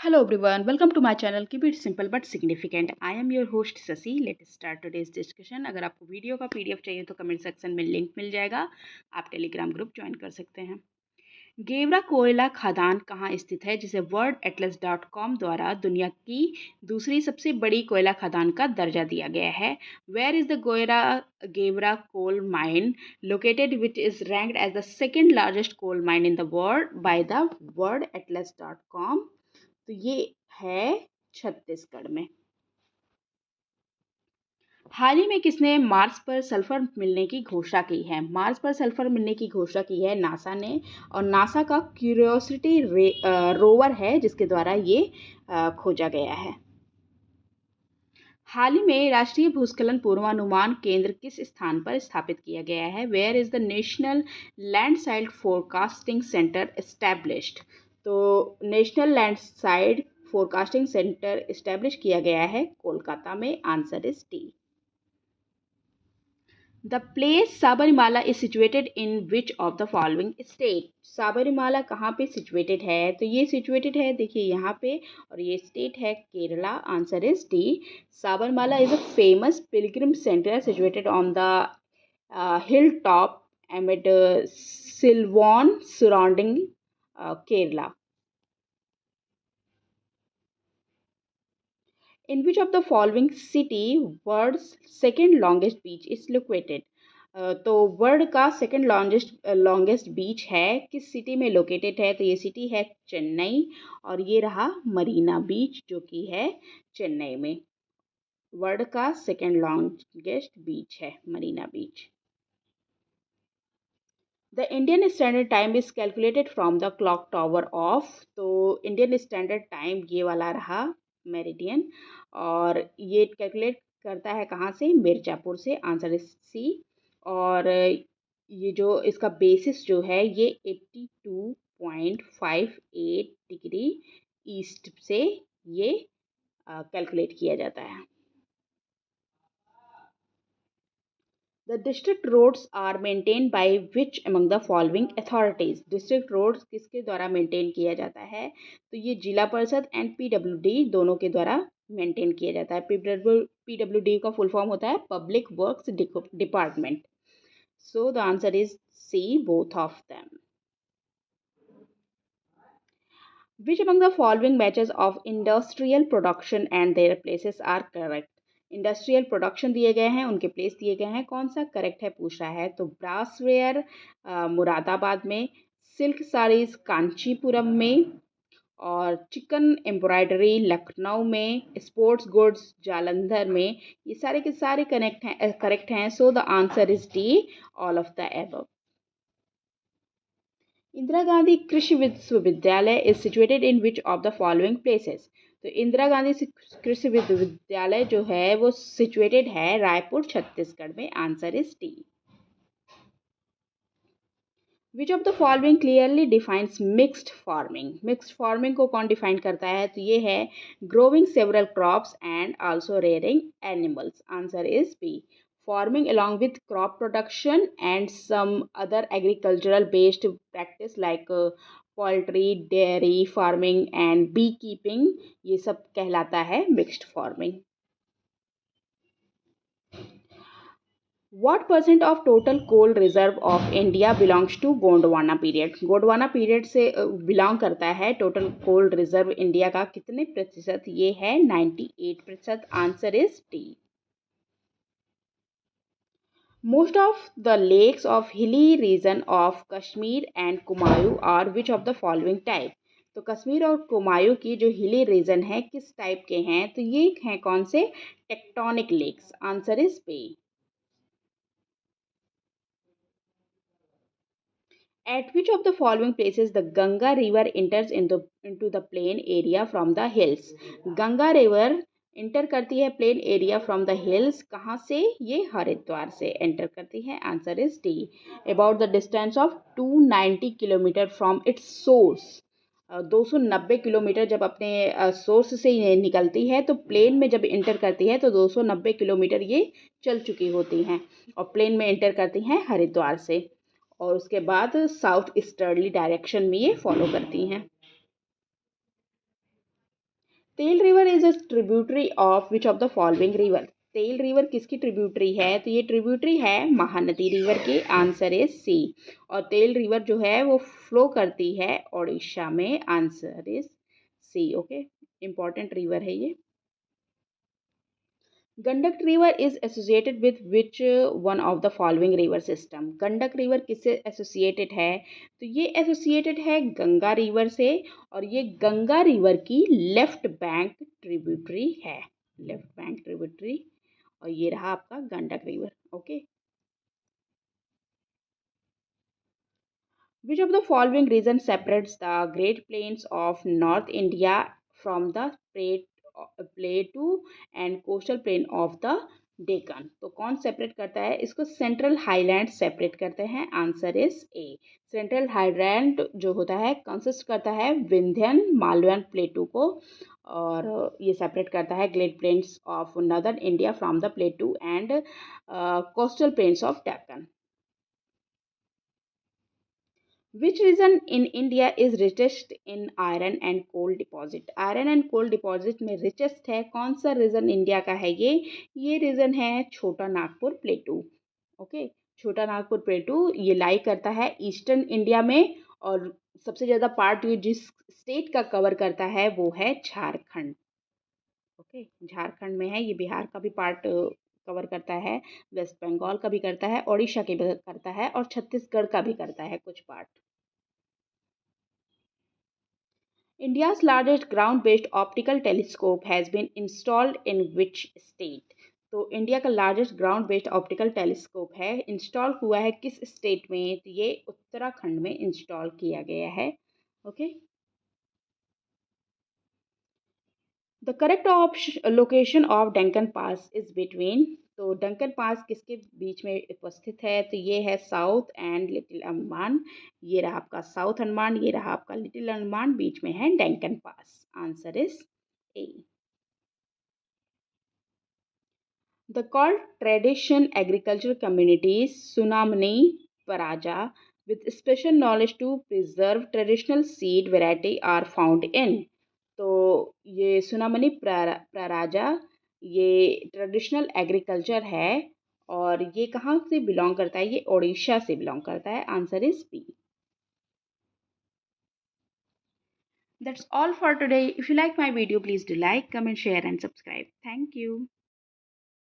Hello everyone, welcome to my channel. Keep it simple but significant. I am your host Sasi. Let's start today's discussion. अगर आपको video का PDF चाहिए तो comment section में link मिल जाएगा. आप Telegram group join कर सकते हैं. गेवरा कोयला खदान कहाँ स्थित है, जिसे वर्ल्ड एटलस .com द्वारा दुनिया की दूसरी सबसे बड़ी कोयला खदान का दर्जा दिया गया है. Where is the Gevra coal mine located, which is ranked as the second largest coal mine in the world by the world atlas .com. तो ये है छत्तीसगढ़ में. हाल ही में किसने मार्स पर सल्फर मिलने की घोषणा की है? मार्स पर सल्फर मिलने की घोषणा की है नासा ने, और नासा का क्यूरियोसिटी रोवर है जिसके द्वारा ये खोजा गया है. हाल ही में राष्ट्रीय भूस्खलन पूर्वानुमान केंद्र किस स्थान पर स्थापित किया गया है? Where is the national landslide forecasting centre established? तो national landslide forecasting centre establish किया गया है कोलकाता में. Answer is D. The place Sabarimala is situated in which of the following state? Sabarimala कहाँ पे सिचुएटेड है? तो ये सिचुएटेड है, देखिए यहाँ पे, और ये स्टेट है Kerala. Answer is D. Sabarimala is a famous pilgrim centre situated on the hill top amid Silvan surrounding Kerala. In which of the following city world's second longest beach is located? तो world का second longest beach है किस city में located है? तो ये city है चेन्नई, और ये रहा मरीना बीच जो कि है चेन्नई में. वर्ल्ड का सेकंड लॉन्गेस्ट बीच है Marina beach. The Indian standard time is calculated from the clock tower of. तो इंडियन स्टैंडर्ड टाइम ये वाला रहा मेरिडियन, और ये कैलकुलेट करता है कहाँ से? मिर्ज़ापुर से. Answer is C. और ये जो इसका बेसिस जो है ये 82.58 डिग्री ईस्ट से ये कैलकुलेट किया जाता है. The district roads are maintained by which among the following authorities? District roads किसके द्वारा मेंटेन किया जाता है? तो ये जिला परिषद एंड PWD दोनों के द्वारा मेंटेन किया जाता है. PWD का फुल फॉर्म होता है public works department. So the answer is C, both of them. Which among the following batches of industrial production and their places are correct? Industrial production दिए गए हैं, उनके प्लेस दिए गए हैं, कौन सा करेक्ट है पूछ रहा है. तो ब्रासवेयर मुरादाबाद में, सिल्क साड़ीज कांचीपुरम में, और चिकन एम्ब्रॉयडरी लखनऊ में, स्पोर्ट्स गुड्स जालंधर में. ये सारे के सारे करेक्ट हैं. सो the answer is D, all of the above. Indira Gandhi कृषि विश्वविद्यालय is situated in which of the following places? तो इंदिरा गांधी कृषि विश्वविद्यालय जो है वो सिचुएटेड है रायपुर छत्तीसगढ़ में. Answer is D. Which of the following clearly defines mixed farming? Mixed farming को कौन डिफाइन करता है? तो ये है growing several crops and also rearing animals. Answer is B. Farming along with crop production and some other agricultural based practice like poultry, dairy farming and beekeeping, ये सब कहलाता है mixed farming. What percent of total coal reserve of India belongs to Gondwana period? Gondwana period से belong करता है total कोल reserve India का कितने प्रतिशत? ये है 98%. Answer is D. Most of the lakes of hilly region of Kashmir and Kumayu are which of the following type? तो कश्मीर और कुमायूं की जो हिली रीजन है किस टाइप के हैं? तो ये हैं कौन से? Tectonic lakes. Answer is B. At which of the following places the Ganga river enters into the plain area from the hills? Ganga river inter करती है plain area from the hills. कहाँ से? ये हरिद्वार से एंटर करती है. Answer is D. About the distance of 290 kilometre from its source. 290 kilometre जब अपने सोर्स से निकलती है तो प्लेन में जब इंटर करती है तो 290 किलोमीटर ये चल चुकी होती हैं, और प्लेन में इंटर करती हैं हरिद्वार से, और उसके बाद साउथ ईस्टर्ली डायरेक्शन में ये फॉलो करती हैं. Tel river is a tributary of which of the following river. Tel river किसकी ट्रिब्यूटरी है? तो ये ट्रिब्यूटरी है महानदी रिवर के। Answer is C. और तेल रिवर जो है वो फ्लो करती है ओडिशा में। Answer is C. Okay, important river है ये। Gandak river is associated with which one of the following river system. Gandak river किससे एसोसिएटेड है? तो ये एसोसिएटेड है गंगा रिवर से, और ये गंगा रिवर की लेफ्ट बैंक ट्रिब्यूटरी है। लेफ्ट बैंक ट्रिब्यूटरी, और ये रहा आपका Gandak river. Okay, which of the following region separates the Great Plains of North India from the plateau and coastal plain of the Deccan? तो कौन सेपरेट करता है इसको? सेंट्रल हाईलैंड सेपरेट करते हैं। Answer is a. Central highland जो होता है कंसिस्ट करता है विंध्यन मालवन प्लेटू को, और ये सेपरेट करता है great plains of northern India from the plateau and coastal plains of Deccan. Which region in India is richest in iron and coal deposit? Iron and coal deposit में रिचेस्ट है कौन सा रीजन इंडिया का है ये reason है छोटा Nagpur प्लेटू। Okay, छोटा नागपुर प्लेटू ये लाई करता है ईस्टर्न इंडिया में, और सबसे ज़्यादा पार्ट ये जिस स्टेट का कवर करता है वो है झारखंड। ओके, झारखंड में है ये। बिहार का भी पार्ट कवर करता है, वेस्ट बंगाल का भी करता है, ओडिशा के भी करता है, और छत्तीसगढ़ का भी करता है कुछ part. India's largest ground-based optical telescope has been installed in which state? तो इंडिया का largest ground based optical telescope है, इंस्टॉल हुआ है किस स्टेट में? तो ये उत्तराखंड में इंस्टॉल किया गया है। Okay, the correct location of Duncan pass is between. तो डंकन पास किसके बीच में उपस्थित है? तो ये है साउथ एंड लिटिल अंडमान। ये रहा आपका साउथ अंडमान, ये रहा आपका लिटिल अंडमान, बीच में है Duncan pass. Answer is a. The called tradition agricultural communities Sunamani Paraja with special knowledge to preserve traditional seed variety are found in। तो ये सुनामनी प्राराजा ये ट्रेडिशनल एग्रीकल्चर है, और ये कहाँ से बिलोंग करता है? ये ओडिशा से बिलोंग करता है। Answer is B. That's all for today. If you like my video, please do like, comment, share and subscribe. Thank you.